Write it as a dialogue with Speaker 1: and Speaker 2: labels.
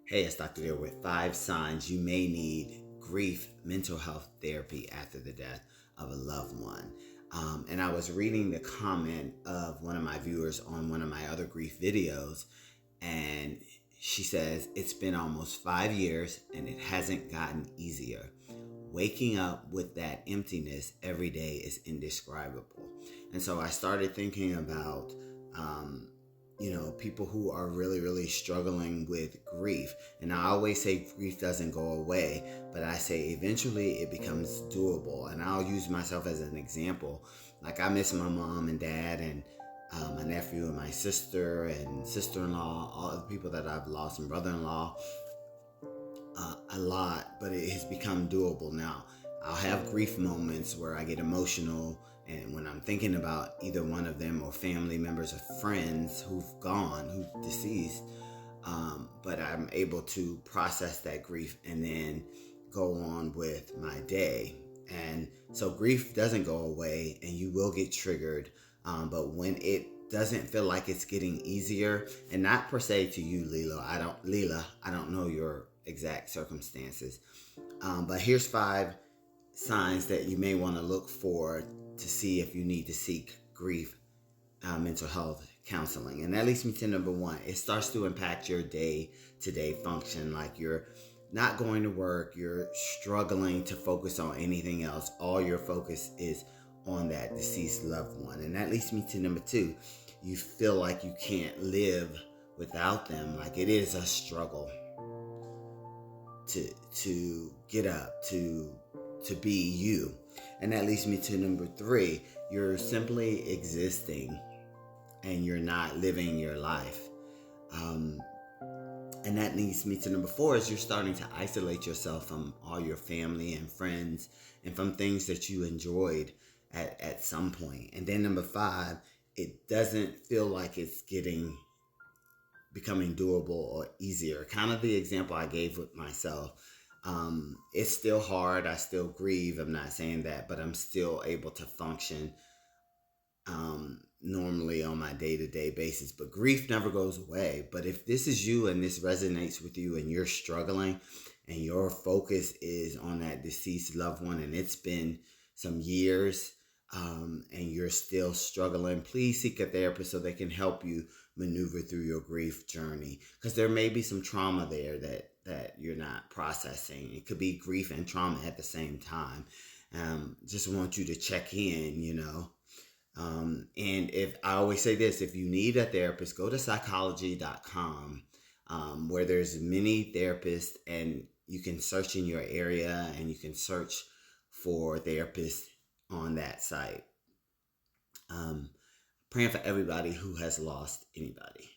Speaker 1: Hey, it's Dr. There with 5 signs you may need grief mental health therapy after the death of a loved one. And I was reading the comment of one of my viewers on one of my other grief videos, and she says, it's been almost 5 years and it hasn't gotten easier. Waking up with that emptiness every day is indescribable. And so I started thinking about, people who are really, really struggling with grief. And I always say grief doesn't go away, but I say eventually it becomes doable. And I'll use myself as an example. Like, I miss my mom and dad and my nephew and my sister and sister-in-law, all the people that I've lost, and brother-in-law, a lot, but it has become doable now. I'll have grief moments where I get emotional, and when I'm thinking about either one of them or family members or friends who've gone, who've deceased, but I'm able to process that grief and then go on with my day. And so grief doesn't go away, and you will get triggered, but when it doesn't feel like it's getting easier, and not per se to you, Leela, I don't know your exact circumstances, but here's 5 signs that you may want to look for to see if you need to seek grief mental health counseling. And that leads me to number 1. It starts to impact your day-to-day function. Like, you're not going to work, you're struggling to focus on anything else. All your focus is on that deceased loved one. And that leads me to number 2. You feel like you can't live without them. Like, it is a struggle to get up, to be you. And that leads me to number 3. You're simply existing and you're not living your life. And that leads me to number 4, is you're starting to isolate yourself from all your family and friends and from things that you enjoyed at some point. And then number 5, it doesn't feel like it's becoming doable or easier. Kind of the example I gave with myself. It's still hard. I still grieve. I'm not saying that, but I'm still able to function normally on my day-to-day basis. But grief never goes away. But if this is you and this resonates with you and you're struggling and your focus is on that deceased loved one and it's been some years, and you're still struggling, please seek a therapist so they can help you maneuver through your grief journey. Because there may be some trauma there that you're not processing. It could be grief and trauma at the same time. Just want you to check in, and if I always say this, if you need a therapist, go to psychology.com, where there's many therapists, and you can search in your area and you can search for therapists on that site. Praying for everybody who has lost anybody.